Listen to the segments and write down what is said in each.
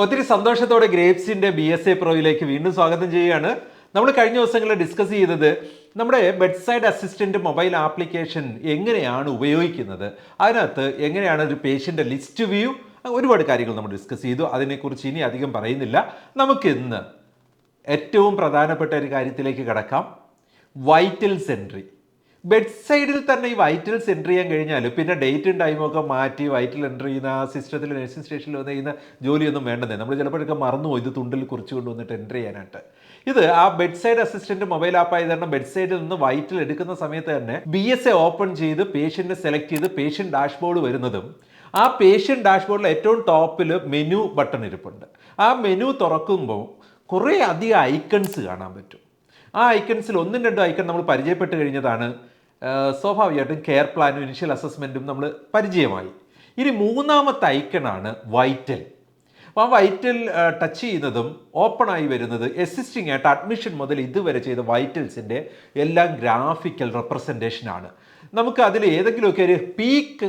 ഒത്തിരി സന്തോഷത്തോടെ ഗ്രേപ്സിൻ്റെ BSA പ്രോയിലേക്ക് വീണ്ടും സ്വാഗതം ചെയ്യുകയാണ്. നമ്മൾ കഴിഞ്ഞ ദിവസങ്ങളിൽ ഡിസ്കസ് ചെയ്തത് നമ്മുടെ bed side assistant mobile application എങ്ങനെയാണ് ഉപയോഗിക്കുന്നത്, അതിനകത്ത് എങ്ങനെയാണ് ഒരു പേഷ്യൻ്റെ ലിസ്റ്റ് വ്യൂ, ഒരുപാട് കാര്യങ്ങൾ നമ്മൾ ഡിസ്കസ് ചെയ്തു. അതിനെക്കുറിച്ച് ഇനി അധികം പറയുന്നില്ല. നമുക്കിന്ന് ഏറ്റവും പ്രധാനപ്പെട്ട ഒരു കാര്യത്തിലേക്ക് കടക്കാം. Vitals entry. ബെഡ് സൈഡിൽ തന്നെ ഈ വൈറ്റൽസ് എൻട്രി ചെയ്യാൻ കഴിഞ്ഞാൽ പിന്നെ ഡേറ്റും ടൈമും ഒക്കെ മാറ്റി വൈറ്റൽ എൻട്രി ചെയ്യുന്ന ആ സിസ്റ്റത്തിൽ നഴ്സിംഗ് സ്റ്റേഷനിൽ വന്ന് ചെയ്യുന്ന ജോലിയൊന്നും വേണ്ടതേ. നമ്മൾ ചിലപ്പോഴൊക്കെ മറന്നുപോയി ഇത് തുണ്ടിൽ കുറിച്ച് കൊണ്ടുവന്നിട്ട് എൻട്രി ചെയ്യാനായിട്ട്. ഇത് ആ bed side assistant mobile app ആയത് കാരണം ബെഡ് സൈഡിൽ നിന്ന് വൈറ്റൽ എടുക്കുന്ന സമയത്ത് തന്നെ BSA ഓപ്പൺ ചെയ്ത് പേഷ്യൻറ്റിനെ സെലക്ട് ചെയ്ത് പേഷ്യൻ്റ് ഡാഷ്ബോർഡ് വരുന്നതും ആ പേഷ്യൻ്റ് ഡാഷ്ബോർഡിൽ ഏറ്റവും ടോപ്പിൽ മെനു ബട്ടൺ ഇരിപ്പുണ്ട്. ആ മെനു തുറക്കുമ്പോൾ കുറേ അധികം ഐക്കൺസ് കാണാൻ പറ്റും. ആ ഐക്കൺസിൽ ഒന്നും രണ്ടും ഐക്കൺ നമ്മൾ പരിചയപ്പെട്ട് കഴിഞ്ഞതാണ്. സ്വാഭാവികമായിട്ടും കെയർ പ്ലാനും ഇനിഷ്യൽ അസസ്മെൻറ്റും നമ്മൾ പരിചയമായി. ഇനി മൂന്നാമത്തെ ഐക്കണാണ് വൈറ്റൽ. അപ്പോൾ ആ വൈറ്റൽ ടച്ച് ചെയ്യുന്നതും ഓപ്പണായി വരുന്നത് എസിസ്റ്റിംഗ് ആയിട്ട് അഡ്മിഷൻ മുതൽ ഇതുവരെ ചെയ്ത വൈറ്റൽസിൻ്റെ എല്ലാം ഗ്രാഫിക്കൽ റെപ്രസെൻറ്റേഷനാണ്. നമുക്ക് അതിൽ ഏതെങ്കിലുമൊക്കെ ഒരു പീക്ക്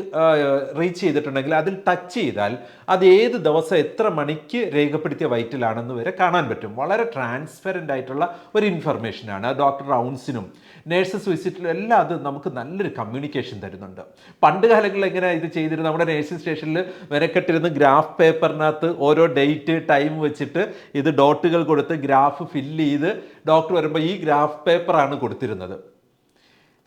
റീച്ച് ചെയ്തിട്ടുണ്ടെങ്കിൽ അതിൽ ടച്ച് ചെയ്താൽ അത് ഏത് ദിവസം എത്ര മണിക്ക് രേഖപ്പെടുത്തിയ വൈറ്റലാണെന്ന് വരെ കാണാൻ പറ്റും. വളരെ ട്രാൻസ്പെറൻ്റ് ആയിട്ടുള്ള ഒരു ഇൻഫർമേഷനാണ്. ഡോക്ടർ റൗണ്ട്സിനും നേഴ്സസ് വിസിറ്റിലും എല്ലാം അത് നമുക്ക് നല്ലൊരു കമ്മ്യൂണിക്കേഷൻ തരുന്നുണ്ട്. പണ്ട് കാലങ്ങളിൽ എങ്ങനെ ഇത് ചെയ്തിരുന്നു, നമ്മുടെ നേഴ്സിംഗ് സ്റ്റേഷനിൽ വരക്കെട്ടിരുന്ന് ഗ്രാഫ് പേപ്പറിനകത്ത് ഓരോ ഡേറ്റ് ടൈം വെച്ചിട്ട് ഇത് ഡോട്ടുകൾ കൊടുത്ത് ഗ്രാഫ് ഫില്ല് ചെയ്ത് ഡോക്ടർ വരുമ്പോൾ ഈ ഗ്രാഫ് പേപ്പറാണ് കൊടുത്തിരുന്നത്.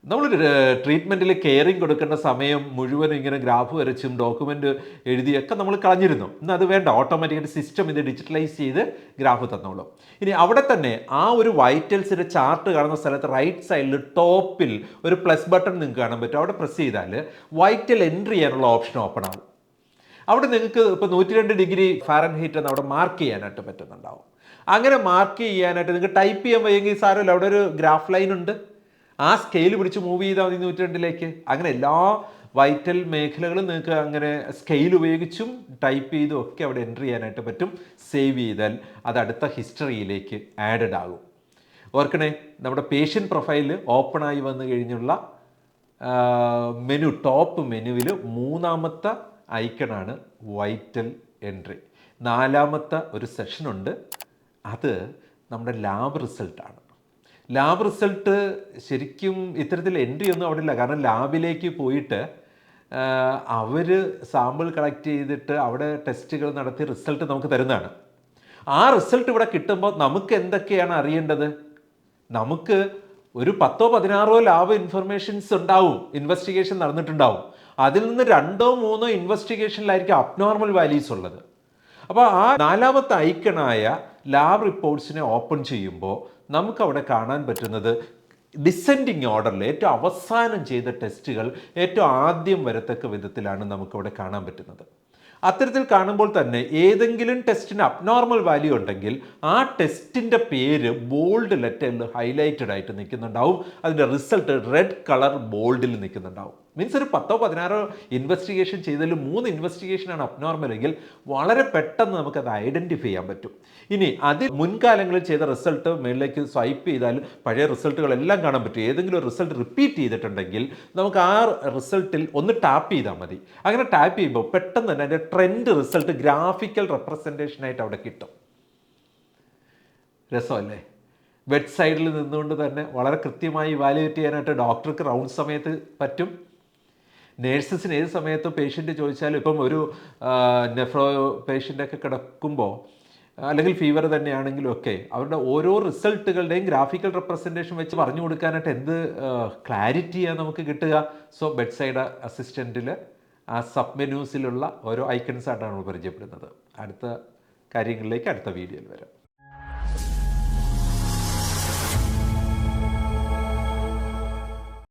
നമ്മളൊരു ട്രീറ്റ്മെൻറ്റിൽ കെയറിങ് കൊടുക്കേണ്ട സമയം മുഴുവനും ഇങ്ങനെ ഗ്രാഫ് വരച്ചും ഡോക്യുമെൻ്റ് എഴുതിയൊക്കെ നമ്മൾ കളഞ്ഞിരുന്നു. ഇന്ന് അത് വേണ്ട, ഓട്ടോമാറ്റിക്കായിട്ട് സിസ്റ്റം ഇത് ഡിജിറ്റലൈസ് ചെയ്ത് ഗ്രാഫ് തന്നോളും. ഇനി അവിടെ തന്നെ ആ ഒരു വൈറ്റൽസിൻ്റെ ചാർട്ട് കാണുന്ന സ്ഥലത്ത് റൈറ്റ് സൈഡിൽ ടോപ്പിൽ ഒരു പ്ലസ് ബട്ടൺ നിങ്ങൾക്ക് കാണാൻ പറ്റും. അവിടെ പ്രസ് ചെയ്താൽ വൈറ്റൽ എൻട്രി ചെയ്യാനുള്ള ഓപ്ഷൻ ഓപ്പൺ ആകും. അവിടെ നിങ്ങൾക്ക് ഇപ്പോൾ 102 ഡിഗ്രി ഫാരൻഹീറ്റ് എന്ന് അവിടെ മാർക്ക് ചെയ്യാനായിട്ട് പറ്റുന്നുണ്ടാവും. അങ്ങനെ മാർക്ക് ചെയ്യാനായിട്ട് നിങ്ങൾക്ക് ടൈപ്പ് ചെയ്യാൻ വയ്യെങ്കിൽ സാരമില്ല, അവിടെ ഒരു ഗ്രാഫ് ലൈൻ ഉണ്ട്. ആ സ്കെയിൽ പിടിച്ച് മൂവ് ചെയ്താൽ മതി 102ലേക്ക്. അങ്ങനെ എല്ലാ വൈറ്റൽ മേഖലകളും നിങ്ങൾക്ക് അങ്ങനെ സ്കെയിൽ ഉപയോഗിച്ചും ടൈപ്പ് ചെയ്തും ഒക്കെ അവിടെ എൻട്രി ചെയ്യാനായിട്ട് പറ്റും. സേവ് ചെയ്താൽ അത് അടുത്ത ഹിസ്റ്ററിയിലേക്ക് ആഡഡ് ആകും. ഓർക്കണേ, നമ്മുടെ പേഷ്യൻ്റ് പ്രൊഫൈൽ ഓപ്പണായി വന്നു കഴിഞ്ഞുള്ള മെനു, ടോപ്പ് മെനുവിൽ മൂന്നാമത്തെ ഐക്കണാണ് വൈറ്റൽ എൻട്രി. നാലാമത്തെ ഒരു സെഷനുണ്ട്, അത് നമ്മുടെ ലാബ് റിസൾട്ടാണ്. ലാബ് റിസൾട്ട് ശരിക്കും ഇത്തരത്തിൽ എൻട്രി ഒന്നും അവിടെ ഇല്ല. കാരണം ലാബിലേക്ക് പോയിട്ട് അവർ സാമ്പിൾ കളക്ട് ചെയ്തിട്ട് അവിടെ ടെസ്റ്റുകൾ നടത്തി റിസൾട്ട് നമുക്ക് തരുന്നതാണ്. ആ റിസൾട്ട് ഇവിടെ കിട്ടുമ്പോൾ നമുക്ക് എന്തൊക്കെയാണ് അറിയേണ്ടത്? നമുക്ക് ഒരു 10-16 ലാബ് ഇൻഫർമേഷൻസ് ഉണ്ടാവും, ഇൻവെസ്റ്റിഗേഷൻ നടന്നിട്ടുണ്ടാവും. അതിൽ നിന്ന് 2-3 ഇൻവെസ്റ്റിഗേഷനിലായിരിക്കും അബ്നോർമൽ വാല്യൂസ് ഉള്ളത്. അപ്പോൾ ആ നാലാമത്തെ ഐക്കണായ ലാബ് റിപ്പോർട്ട്സിനെ ഓപ്പൺ ചെയ്യുമ്പോൾ നമുക്കവിടെ കാണാൻ പറ്റുന്നത് ഡിസെൻഡിങ് ഓർഡറിൽ ഏറ്റവും അവസാനം ചെയ്ത ടെസ്റ്റുകൾ ഏറ്റവും ആദ്യം വരത്തക്ക വിധത്തിലാണ് നമുക്കവിടെ കാണാൻ പറ്റുന്നത്. അത്തരത്തിൽ കാണുമ്പോൾ തന്നെ ഏതെങ്കിലും ടെസ്റ്റിന് അബ്നോർമൽ വാല്യൂ ഉണ്ടെങ്കിൽ ആ ടെസ്റ്റിൻ്റെ പേര് ബോൾഡ് ലെറ്ററിൽ ഹൈലൈറ്റഡ് ആയിട്ട് നിൽക്കുന്നുണ്ടാവും. അതിൻ്റെ റിസൾട്ട് റെഡ് കളർ ബോൾഡിൽ നിൽക്കുന്നുണ്ടാവും. മീൻസ് ഒരു 10-16 ഇൻവെസ്റ്റിഗേഷൻ ചെയ്തതിൽ 3 ഇൻവെസ്റ്റിഗേഷനാണ് അബ്നോർമൽ എങ്കിൽ വളരെ പെട്ടെന്ന് നമുക്കത് ഐഡൻറ്റിഫൈ ചെയ്യാൻ പറ്റും. ഇനി അതിൽ മുൻകാലങ്ങളിൽ ചെയ്ത റിസൾട്ട് മുകളിലേക്ക് സ്വൈപ്പ് ചെയ്താൽ പഴയ റിസൾട്ടുകളെല്ലാം കാണാൻ പറ്റും. ഏതെങ്കിലും ഒരു റിസൾട്ട് റിപ്പീറ്റ് ചെയ്തിട്ടുണ്ടെങ്കിൽ നമുക്ക് ആ റിസൾട്ടിൽ ഒന്ന് ടാപ്പ് ചെയ്താൽ മതി. അങ്ങനെ ടാപ്പ് ചെയ്യുമ്പോൾ പെട്ടെന്ന് തന്നെ അതിൻ്റെ ട്രെൻഡ് റിസൾട്ട് ഗ്രാഫിക്കൽ റെപ്രസെൻറ്റേഷനായിട്ട് അവിടെ കിട്ടും. രസമല്ലേ? ബെഡ് സൈഡിൽ നിന്നുകൊണ്ട് തന്നെ വളരെ കൃത്യമായി ഇവാലുവേറ്റ് ചെയ്യാനായിട്ട് ഡോക്ടർക്ക് റൗണ്ട് സമയത്ത് പറ്റും. നേഴ്സസിന് ഏത് സമയത്തും പേഷ്യൻ്റ് ചോദിച്ചാലും, ഇപ്പം ഒരു നെഫ്രോ പേഷ്യൻ്റൊക്കെ കിടക്കുമ്പോൾ അല്ലെങ്കിൽ ഫീവർ തന്നെയാണെങ്കിലും ഒക്കെ അവരുടെ ഓരോ റിസൾട്ടുകളുടെയും ഗ്രാഫിക്കൽ റെപ്രസെൻറ്റേഷൻ വെച്ച് പറഞ്ഞു കൊടുക്കാനായിട്ട് എന്ത് ക്ലാരിറ്റിയാണ് നമുക്ക് കിട്ടുക. സോ ബെഡ് സൈഡ് അസിസ്റ്റൻറ്റിൽ ആ സബ് മെനൂസിലുള്ള ഓരോ ഐക്കൺസായിട്ടാണ് നമ്മൾ പരിചയപ്പെടുന്നത്. അടുത്ത കാര്യങ്ങളിലേക്ക് അടുത്ത വീഡിയോയിൽ വരാം.